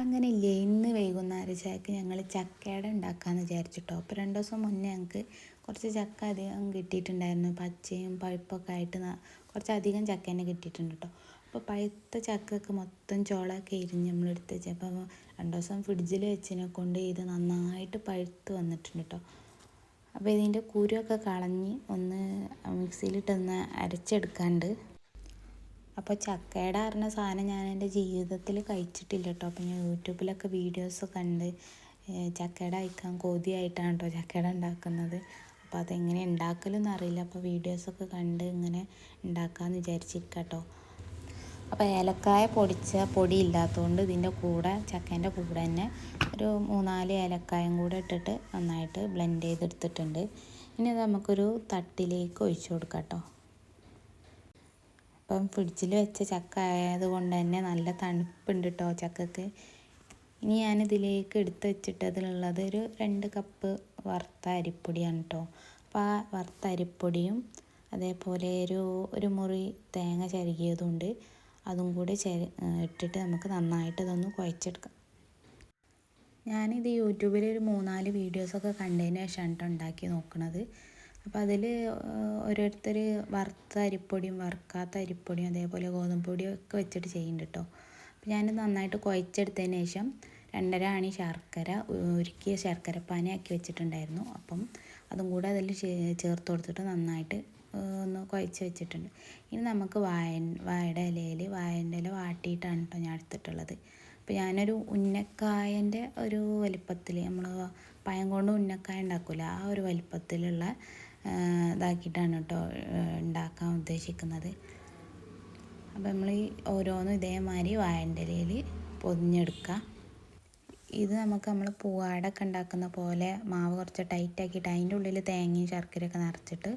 അങ്ങനെ ഇല്ലേ, ഇന്ന് വൈകുന്നേരം ചായക്ക് ഞങ്ങൾ ചക്കയട ഉണ്ടാക്കാമെന്ന് വിചാരിച്ചിട്ടോ. അപ്പോൾ 2 ദിവസം മുന്നേ ഞങ്ങൾക്ക് കുറച്ച് ചക്ക അധികം കിട്ടിയിട്ടുണ്ടായിരുന്നു. പച്ചയും പഴുപ്പൊക്കെ ആയിട്ട് കുറച്ചധികം ചക്ക തന്നെ കിട്ടിയിട്ടുണ്ട് കേട്ടോ. അപ്പോൾ പഴുത്ത ചക്കയൊക്കെ മൊത്തം ചോളൊക്കെ ഇരിഞ്ഞ് നമ്മളെടുത്ത് വെച്ചത്. അപ്പോൾ 2 ദിവസം ഫ്രിഡ്ജിൽ വെച്ചതിനെ കൊണ്ട് ഇത് നന്നായിട്ട് പഴുത്ത് വന്നിട്ടുണ്ട് കേട്ടോ. അപ്പോൾ ഇതിൻ്റെ കുരുവൊക്കെ കളഞ്ഞ് ഒന്ന് മിക്സിയിലിട്ടൊന്ന് അരച്ചെടുക്കാണ്ട്. അപ്പോൾ ചക്കയുടെ പറഞ്ഞ സാധനം ഞാൻ എൻ്റെ ജീവിതത്തിൽ കഴിച്ചിട്ടില്ല കേട്ടോ. അപ്പോൾ ഞാൻ യൂട്യൂബിലൊക്കെ വീഡിയോസ് കണ്ട് ചക്കയുടെ കഴിക്കാൻ കൊതിയായിട്ടാണ് കേട്ടോ ചക്കയുടെ ഉണ്ടാക്കുന്നത്. അപ്പോൾ അതെങ്ങനെ ഉണ്ടാക്കലൊന്നും അറിയില്ല. അപ്പോൾ വീഡിയോസൊക്കെ കണ്ട് ഇങ്ങനെ ഉണ്ടാക്കാമെന്ന് വിചാരിച്ചിരിക്കുക കേട്ടോ. അപ്പോൾ ഏലക്കായ പൊടിച്ച പൊടി ഇല്ലാത്തതുകൊണ്ട് ഇതിൻ്റെ കൂടെ ചക്കേൻ്റെ കൂടെ തന്നെ ഒരു 3-4 ഏലക്കായും കൂടെ ഇട്ടിട്ട് നന്നായിട്ട് ബ്ലെൻഡ് ചെയ്തെടുത്തിട്ടുണ്ട്. ഇനി അത് നമുക്കൊരു തട്ടിലേക്ക് ഒഴിച്ചു കൊടുക്കാം കേട്ടോ. അപ്പം ഫ്രിഡ്ജിൽ വെച്ച ചക്ക ആയതുകൊണ്ട് തന്നെ നല്ല തണുപ്പുണ്ട് കേട്ടോ ചക്കക്ക്. ഇനി ഞാനിതിലേക്ക് എടുത്ത് വെച്ചിട്ടതിലുള്ളത് ഒരു 2 കപ്പ് വറുത്ത അരിപ്പൊടിയാണ് കേട്ടോ. അപ്പോൾ ആ വറുത്ത അരിപ്പൊടിയും അതേപോലെ ഒരു മുറി തേങ്ങ ചിരകിയതുകൊണ്ട് അതും കൂടി ഇട്ടിട്ട് നമുക്ക് നന്നായിട്ട് ഇതൊന്ന് കുഴച്ചെടുക്കാം. ഞാനിത് യൂട്യൂബിൽ ഒരു 3-4 വീഡിയോസൊക്കെ കണ്ടതിന് ശേഷമാണ് കേട്ടോ ഉണ്ടാക്കി നോക്കുന്നത്. അപ്പോൾ അതിൽ ഓരോരുത്തർ വറുത്ത അരിപ്പൊടിയും വറുക്കാത്ത അരിപ്പൊടിയും അതേപോലെ ഗോതമ്പ് പൊടിയും ഒക്കെ വെച്ചിട്ട് ചെയ്യുന്നുണ്ട് കേട്ടോ. അപ്പോൾ ഞാൻ നന്നായിട്ട് കുഴച്ചെടുത്തതിന് ശേഷം 2.5 ആണി ശർക്കര ഉരുക്കിയ ശർക്കരപ്പാനിയാക്കി വെച്ചിട്ടുണ്ടായിരുന്നു. അപ്പം അതും കൂടെ അതിൽ ചേർത്ത് കൊടുത്തിട്ട് നന്നായിട്ട് ഒന്ന് കുഴച്ച് വെച്ചിട്ടുണ്ട്. ഇനി നമുക്ക് വാഴയുടെ ഇലയിൽ വാഴൻ്റെ ഇല വാട്ടിയിട്ടാണ് കേട്ടോ ഞാൻ എടുത്തിട്ടുള്ളത്. അപ്പോൾ ഞാനൊരു ഉന്നക്കായൻ്റെ ഒരു വലിപ്പത്തിൽ, നമ്മൾ പഴം കൊണ്ട് ഉന്നക്കായ ഉണ്ടാക്കില്ല, ആ ഒരു വലിപ്പത്തിലുള്ള ഇതാക്കിയിട്ടാണ് കേട്ടോ ഉണ്ടാക്കാൻ ഉദ്ദേശിക്കുന്നത്. അപ്പോൾ നമ്മൾ ഈ ഓരോന്നും ഇതേമാതിരി വാഴൻ്റെ ഇലയിൽ പൊതിഞ്ഞെടുക്കുക. ഇത് നമ്മൾ പൂവാടൊക്കെ ഉണ്ടാക്കുന്ന പോലെ മാവ് കുറച്ച് ടൈറ്റാക്കിയിട്ട് അതിൻ്റെ ഉള്ളിൽ തേങ്ങയും ശർക്കരയൊക്കെ നിറച്ചിട്ട്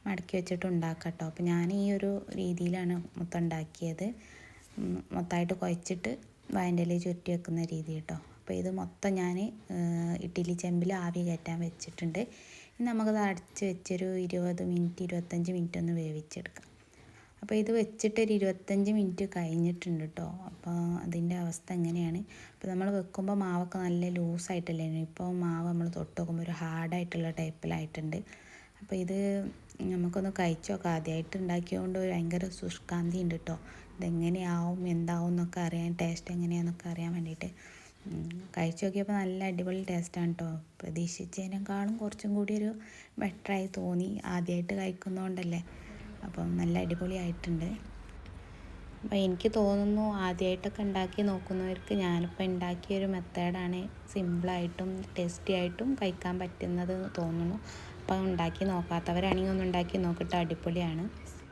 മടക്കി വെച്ചിട്ട് ഉണ്ടാക്കാം കേട്ടോ. അപ്പോൾ ഞാൻ ഈ ഒരു രീതിയിലാണ് മൊത്തം ഉണ്ടാക്കിയത്. മൊത്തമായിട്ട് കുഴച്ചിട്ട് വാഴൻ്റെ ഇലയിൽ ചുരുട്ടി വെക്കുന്ന രീതി കേട്ടോ. അപ്പോൾ ഇത് മൊത്തം ഞാൻ ഇഡ്ഡലി ചെമ്പിൽ ആവി കയറ്റാൻ വെച്ചിട്ടുണ്ട്. ഇനി നമുക്കത് അടച്ച് വെച്ചൊരു 25 മിനിറ്റ് ഒന്ന് വേവിച്ചെടുക്കാം. അപ്പോൾ ഇത് വെച്ചിട്ടൊരു 25 മിനിറ്റ് കഴിഞ്ഞിട്ടുണ്ട് കേട്ടോ. അപ്പോൾ അതിൻ്റെ അവസ്ഥ എങ്ങനെയാണ്, അപ്പോൾ നമ്മൾ വെക്കുമ്പോൾ മാവൊക്കെ നല്ല ലൂസായിട്ടല്ലേ, ഇപ്പോൾ മാവ് നമ്മൾ തൊട്ട് നോക്കുമ്പോൾ ഒരു ഹാർഡായിട്ടുള്ള ടൈപ്പിലായിട്ടുണ്ട്. അപ്പോൾ ഇത് നമുക്കൊന്ന് കഴിച്ച് നോക്കാം. ആദ്യമായിട്ട് ഉണ്ടാക്കിയതുകൊണ്ട് ഭയങ്കര ശുഷ്കാന്തി ഉണ്ട് കേട്ടോ. ഇതെങ്ങനെയാവും എന്താവും എന്നൊക്കെ അറിയാൻ, ടേസ്റ്റ് എങ്ങനെയാണെന്നൊക്കെ അറിയാൻ വേണ്ടിയിട്ട് കഴിച്ച് നോക്കിയപ്പോൾ നല്ല അടിപൊളി ടേസ്റ്റാണ് കേട്ടോ. പ്രതീക്ഷിച്ചതിനേക്കാളും കുറച്ചും കൂടി ഒരു ബെറ്ററായി തോന്നി, ആദ്യമായിട്ട് കഴിക്കുന്നതുകൊണ്ടല്ലേ. അപ്പം നല്ല അടിപൊളിയായിട്ടുണ്ട്. അപ്പോൾ എനിക്ക് തോന്നുന്നു ആദ്യമായിട്ടൊക്കെ ഉണ്ടാക്കി നോക്കുന്നവർക്ക് ഞാനിപ്പോൾ ഉണ്ടാക്കിയൊരു മെത്തേഡാണ് സിമ്പിളായിട്ടും ടേസ്റ്റി ആയിട്ടും കഴിക്കാൻ പറ്റുന്നത് തോന്നുന്നു. അപ്പോൾ ഉണ്ടാക്കി നോക്കാത്തവരാണെങ്കിൽ ഒന്ന് ഉണ്ടാക്കി നോക്കിയിട്ട് അടിപൊളിയാണ്.